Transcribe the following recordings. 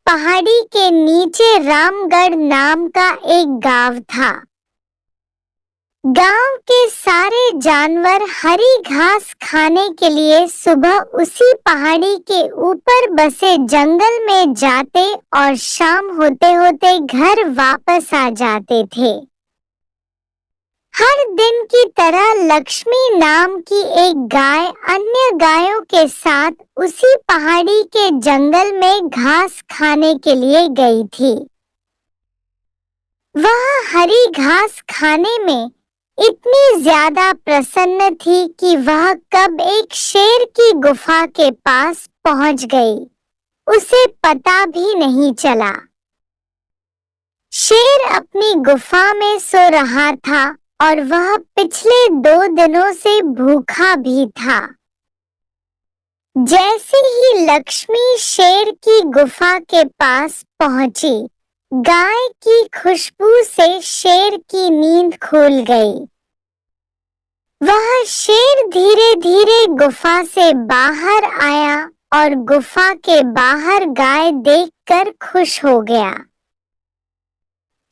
पहाड़ी के नीचे रामगढ़ नाम का एक गांव था। गांव के सारे जानवर हरी घास खाने के लिए सुबह उसी पहाड़ी के ऊपर बसे जंगल में जाते और शाम होते होते घर वापस आ जाते थे। हर दिन की तरह लक्ष्मी नाम की एक गाय अन्य गायों के साथ उसी पहाड़ी के जंगल में घास खाने के लिए गई थी। वह हरी घास खाने में इतनी ज्यादा प्रसन्न थी कि वह कब एक शेर की गुफा के पास पहुंच गई, उसे पता भी नहीं चला। शेर अपनी गुफा में सो रहा था और वह पिछले 2 दिनों से भूखा भी था। जैसे ही लक्ष्मी शेर की गुफा के पास पहुंची, गाय की खुशबू से शेर की नींद खुल गई। वह शेर धीरे धीरे गुफा से बाहर आया और गुफा के बाहर गाय देखकर खुश हो गया।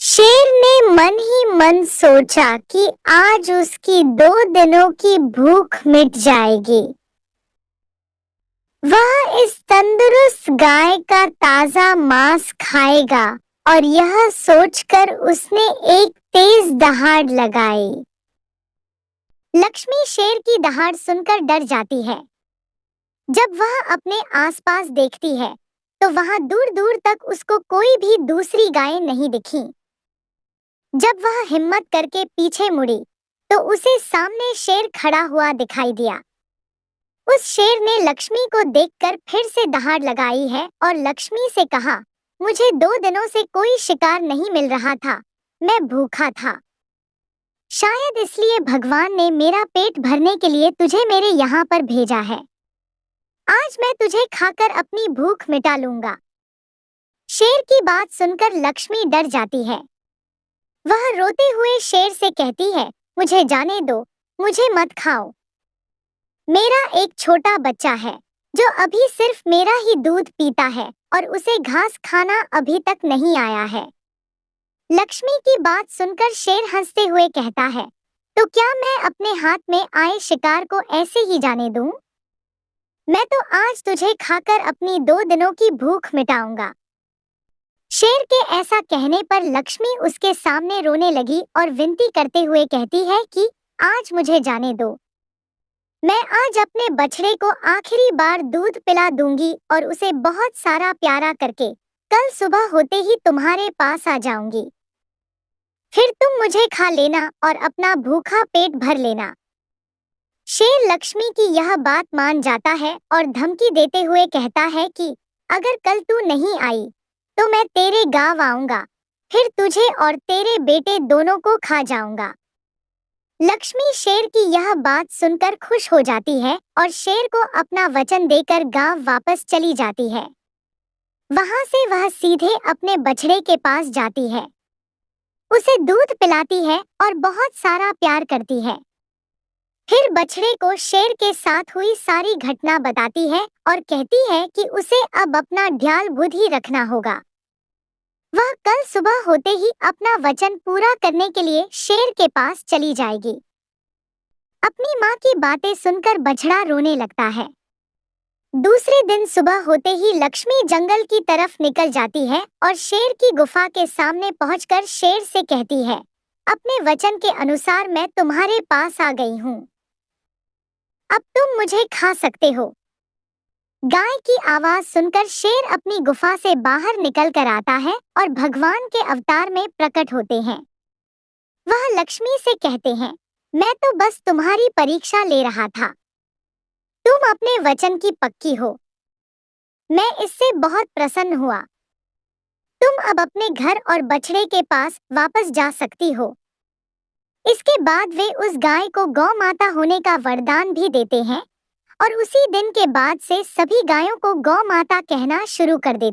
शेर ने मन ही मन सोचा कि आज उसकी 2 दिनों की भूख मिट जाएगी। वह इस तंदुरुस्त गाय का ताजा मांस खाएगा और यह सोचकर उसने एक तेज दहाड़ लगाई। लक्ष्मी शेर की दहाड़ सुनकर डर जाती है। जब वह अपने आसपास देखती है तो वहां दूर दूर तक उसको कोई भी दूसरी गाय नहीं दिखी। जब वह हिम्मत करके पीछे मुड़ी तो उसे सामने शेर खड़ा हुआ दिखाई दिया। उस शेर ने लक्ष्मी को देखकर फिर से दहाड़ लगाई है और लक्ष्मी से कहा, मुझे 2 दिनों से कोई शिकार नहीं मिल रहा था, मैं भूखा था। शायद इसलिए भगवान ने मेरा पेट भरने के लिए तुझे मेरे यहाँ पर भेजा है। आज मैं तुझे खाकर अपनी भूख मिटा लूंगा। शेर की बात सुनकर लक्ष्मी डर जाती है। वह रोते हुए शेर से कहती है, मुझे जाने दो, मुझे मत खाओ। मेरा एक छोटा बच्चा है जो अभी सिर्फ मेरा ही दूध पीता है और उसे घास खाना अभी तक नहीं आया है। लक्ष्मी की बात सुनकर शेर हंसते हुए कहता है, तो क्या मैं अपने हाथ में आए शिकार को ऐसे ही जाने दूं? मैं तो आज तुझे खाकर अपनी 2 दिनों की भूख मिटाऊंगा। शेर के ऐसा कहने पर लक्ष्मी उसके सामने रोने लगी और विनती करते हुए कहती है कि आज मुझे जाने दो। मैं आज अपने बछड़े को आखिरी बार दूध पिला दूंगी और उसे बहुत सारा प्यारा करके कल सुबह होते ही तुम्हारे पास आ जाऊंगी। फिर तुम मुझे खा लेना और अपना भूखा पेट भर लेना। शेर लक्ष्मी की यह बात मान जाता है और धमकी देते हुए कहता है कि अगर कल तू नहीं आई तो मैं तेरे गांव आऊंगा, फिर तुझे और तेरे बेटे दोनों को खा जाऊंगा। लक्ष्मी शेर की यह बात सुनकर खुश हो जाती है और शेर को अपना वचन देकर गांव वापस चली जाती है। वहां से वह सीधे अपने बछड़े के पास जाती है, उसे दूध पिलाती है और बहुत सारा प्यार करती है। फिर बछड़े को शेर के साथ हुई सारी घटना बताती है और कहती है कि उसे अब अपना ध्यान बुद्धि रखना होगा। वह कल सुबह होते ही अपना वचन पूरा करने के लिए शेर के पास चली जाएगी। अपनी माँ की बातें सुनकर बछड़ा रोने लगता है। दूसरे दिन सुबह होते ही लक्ष्मी जंगल की तरफ निकल जाती है और शेर की गुफा के सामने पहुंचकर शेर से कहती है, अपने वचन के अनुसार मैं तुम्हारे पास आ गई हूँ, अब तुम मुझे खा सकते हो। गाय की आवाज सुनकर शेर अपनी गुफा से बाहर निकल कर आता है और भगवान के अवतार में प्रकट होते हैं। वह लक्ष्मी से कहते हैं, मैं तो बस तुम्हारी परीक्षा ले रहा था, तुम अपने वचन की पक्की हो, मैं इससे बहुत प्रसन्न हुआ। तुम अब अपने घर और बछड़े के पास वापस जा सकती हो। इसके बाद वे उस गाय को गौ माता होने का वरदान भी देते हैं और उसी दिन के बाद से सभी गायों को गौ माता कहना शुरू कर देते हैं।